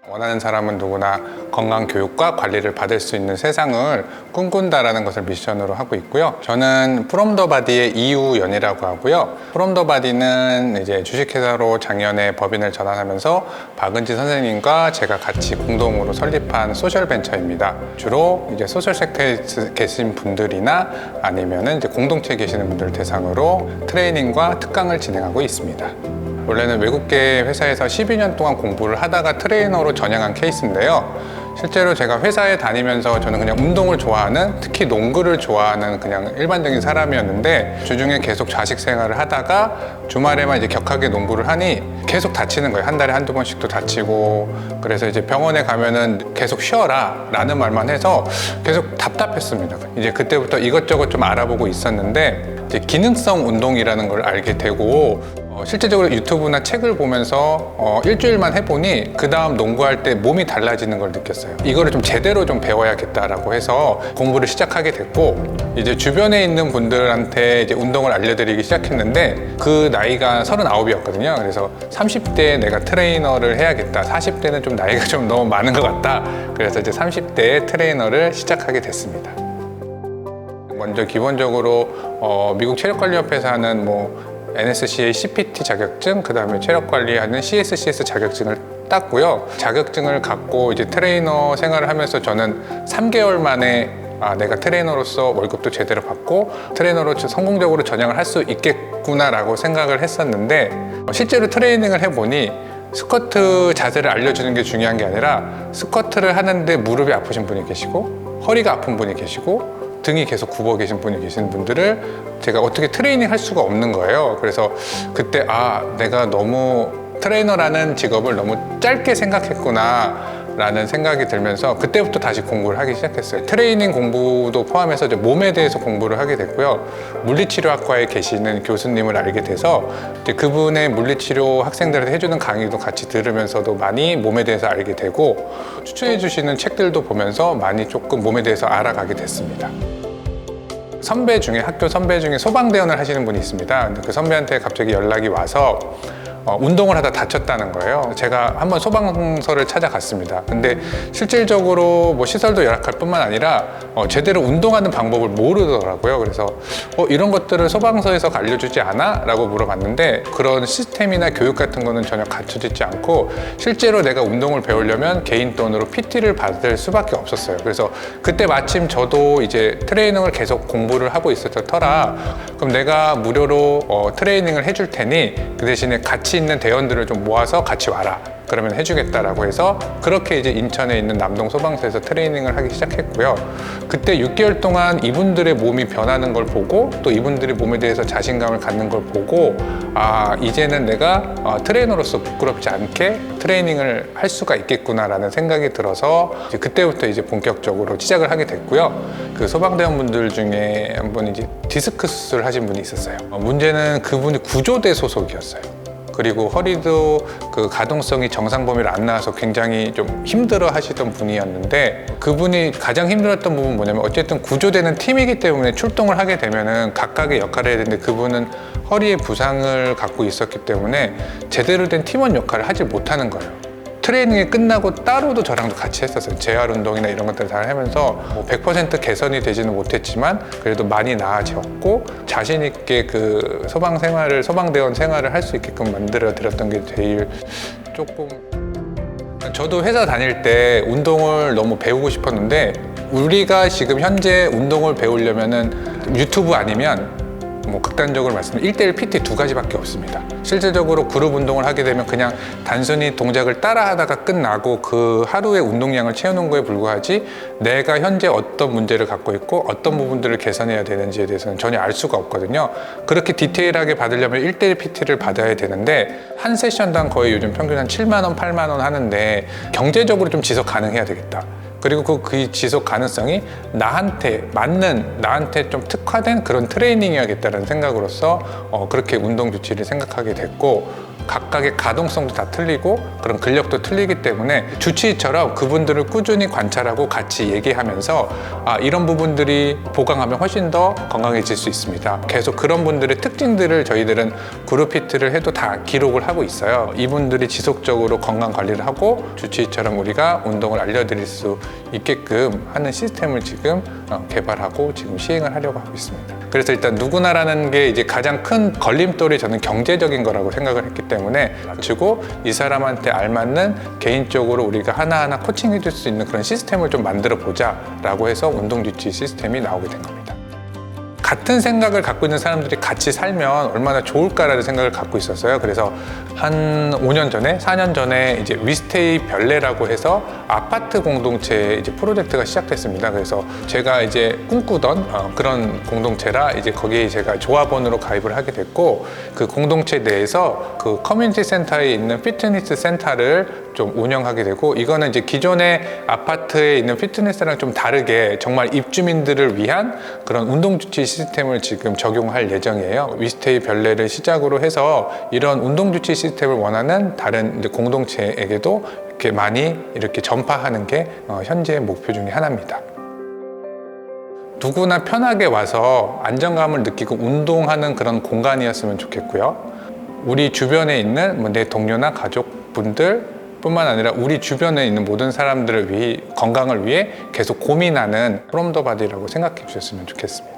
원하는 사람은 누구나 건강 교육과 관리를 받을 수 있는 세상을 꿈꾼다라는 것을 미션으로 하고 있고요. 저는 프롬 더 바디의 이우연이라고 하고요. 프롬 더 바디는 이제 주식회사로 작년에 법인을 전환하면서 박은지 선생님과 제가 같이 공동으로 설립한 소셜 벤처입니다. 주로 이제 소셜 섹터에 계신 분들이나 아니면은 이제 공동체에 계시는 분들 대상으로 트레이닝과 특강을 진행하고 있습니다. 원래는 외국계 회사에서 12년 동안 공부를 하다가 트레이너로 전향한 케이스인데요. 실제로 제가 회사에 다니면서 저는 그냥 운동을 좋아하는, 특히 농구를 좋아하는 그냥 일반적인 사람이었는데 주중에 계속 자식 생활을 하다가 주말에만 이제 격하게 농구를 하니 계속 다치는 거예요. 한 달에 한두 번씩도 다치고. 그래서 이제 병원에 가면은 계속 쉬어라 라는 말만 해서 계속 답답했습니다. 이제 그때부터 이것저것 좀 알아보고 있었는데 이제 기능성 운동이라는 걸 알게 되고 실제적으로 유튜브나 책을 보면서 일주일만 해보니 그 다음 농구할 때 몸이 달라지는 걸 느꼈어요. 이거를 좀 제대로 좀 배워야겠다라고 해서 공부를 시작하게 됐고, 이제 주변에 있는 분들한테 이제 운동을 알려드리기 시작했는데 그 나이가 39이었거든요. 그래서 30대에 내가 트레이너를 해야겠다. 40대는 좀 나이가 좀 너무 많은 것 같다. 그래서 이제 30대에 트레이너를 시작하게 됐습니다. 먼저 기본적으로 미국 체력관리협회에서 하는 NSCA CPT 자격증, 그 다음에 체력 관리하는 CSCS 자격증을 땄고요. 자격증을 갖고 이제 트레이너 생활을 하면서 저는 3개월 만에 내가 트레이너로서 월급도 제대로 받고 트레이너로 성공적으로 전향을 할 수 있겠구나라고 생각을 했었는데, 실제로 트레이닝을 해보니 스쿼트 자세를 알려주는 게 중요한 게 아니라 스쿼트를 하는데 무릎이 아프신 분이 계시고 허리가 아픈 분이 계시고 등이 계속 굽어 계신 분이 계신 분들을 제가 어떻게 트레이닝 할 수가 없는 거예요. 그래서 그때 내가 너무 트레이너라는 직업을 너무 짧게 생각했구나 라는 생각이 들면서 그때부터 다시 공부를 하기 시작했어요. 트레이닝 공부도 포함해서 이제 몸에 대해서 공부를 하게 됐고요. 물리치료학과에 계시는 교수님을 알게 돼서 이제 그분의 물리치료 학생들한테 해주는 강의도 같이 들으면서도 많이 몸에 대해서 알게 되고, 추천해 주시는 책들도 보면서 많이 조금 몸에 대해서 알아가게 됐습니다. 학교 선배 중에 소방대원을 하시는 분이 있습니다. 근데 그 선배한테 갑자기 연락이 와서 운동을 하다 다쳤다는 거예요. 제가 한번 소방서를 찾아갔습니다. 근데 실질적으로 시설도 열악할 뿐만 아니라 제대로 운동하는 방법을 모르더라고요. 그래서 이런 것들을 소방서에서 알려주지 않아? 라고 물어봤는데 그런 시스템이나 교육 같은 거는 전혀 갖춰져 있지 않고 실제로 내가 운동을 배우려면 개인 돈으로 PT를 받을 수밖에 없었어요. 그래서 그때 마침 저도 이제 트레이닝을 계속 공부를 하고 있었던 터라, 그럼 내가 무료로 트레이닝을 해줄 테니 그 대신에 같이 있는 대원들을 좀 모아서 같이 와라. 그러면 해주겠다라고 해서 그렇게 이제 인천에 있는 남동 소방서에서 트레이닝을 하기 시작했고요. 그때 6개월 동안 이분들의 몸이 변하는 걸 보고 또 이분들의 몸에 대해서 자신감을 갖는 걸 보고 이제는 내가 트레이너로서 부끄럽지 않게 트레이닝을 할 수가 있겠구나라는 생각이 들어서 이제 그때부터 이제 본격적으로 시작을 하게 됐고요. 그 소방대원분들 중에 한 분이 이제 디스크 수술을 하신 분이 있었어요. 문제는 그분이 구조대 소속이었어요. 그리고 허리도 그 가동성이 정상 범위를 안 나와서 굉장히 좀 힘들어 하시던 분이었는데, 그분이 가장 힘들었던 부분은 뭐냐면 어쨌든 구조되는 팀이기 때문에 출동을 하게 되면은 각각의 역할을 해야 되는데 그분은 허리에 부상을 갖고 있었기 때문에 제대로 된 팀원 역할을 하지 못하는 거예요. 트레이닝이 끝나고 따로도 저랑도 같이 했었어요. 재활 운동이나 이런 것들을 다 하면서 100% 개선이 되지는 못했지만 그래도 많이 나아졌고 자신 있게 그 소방대원 생활을 할 수 있게끔 만들어 드렸던 게 제일 조금. 저도 회사 다닐 때 운동을 너무 배우고 싶었는데 우리가 지금 현재 운동을 배우려면은 유튜브 아니면 극단적으로 말씀드리면 1:1 PT 2가지밖에 없습니다. 실질적으로 그룹 운동을 하게 되면 그냥 단순히 동작을 따라 하다가 끝나고 그 하루의 운동량을 채우는 거에 불과하지 내가 현재 어떤 문제를 갖고 있고 어떤 부분들을 개선해야 되는지에 대해서는 전혀 알 수가 없거든요. 그렇게 디테일하게 받으려면 1:1 PT를 받아야 되는데 한 세션당 거의 요즘 평균 한 7만 원, 8만 원 하는데 경제적으로 좀 지속 가능해야 되겠다. 그리고 그 지속 가능성이 나한테 맞는, 나한테 좀 특화된 그런 트레이닝이어야겠다는 생각으로서 그렇게 운동 주치를 생각하게 됐고, 각각의 가동성도 다 틀리고 그런 근력도 틀리기 때문에 주치의처럼 그분들을 꾸준히 관찰하고 같이 얘기하면서 이런 부분들이 보강하면 훨씬 더 건강해질 수 있습니다. 계속 그런 분들의 특징들을 저희들은 그룹 피트를 해도 다 기록을 하고 있어요. 이분들이 지속적으로 건강 관리를 하고 주치의처럼 우리가 운동을 알려드릴 수 있게끔 하는 시스템을 지금 개발하고 지금 시행을 하려고 하고 있습니다. 그래서 일단 누구나라는 게 이제 가장 큰 걸림돌이 저는 경제적인 거라고 생각을 했기 때문에 그리고 이 사람한테 알맞는 개인적으로 우리가 하나하나 코칭해 줄 수 있는 그런 시스템을 좀 만들어 보자 라고 해서 운동주치 시스템이 나오게 된 겁니다. 같은 생각을 갖고 있는 사람들이 같이 살면 얼마나 좋을까라는 생각을 갖고 있었어요. 그래서 한 5년 전에, 4년 전에 이제 위스테이 별내라고 해서 아파트 공동체 이제 프로젝트가 시작됐습니다. 그래서 제가 이제 꿈꾸던 그런 공동체라 이제 거기에 제가 조합원으로 가입을 하게 됐고, 그 공동체 내에서 그 커뮤니티 센터에 있는 피트니스 센터를 좀 운영하게 되고, 이거는 이제 기존의 아파트에 있는 피트니스랑 좀 다르게 정말 입주민들을 위한 그런 운동주치 시스템을 지금 적용할 예정이에요. 위스테이 별내를 시작으로 해서 이런 운동주치 시스템을 원하는 다른 이제 공동체에게도 이렇게 많이 이렇게 전파하는 게 현재의 목표 중에 하나입니다. 누구나 편하게 와서 안정감을 느끼고 운동하는 그런 공간이었으면 좋겠고요. 우리 주변에 있는 내 동료나 가족분들 뿐만 아니라 우리 주변에 있는 모든 사람들을 위해, 건강을 위해 계속 고민하는 프롬 더 바디라고 생각해 주셨으면 좋겠습니다.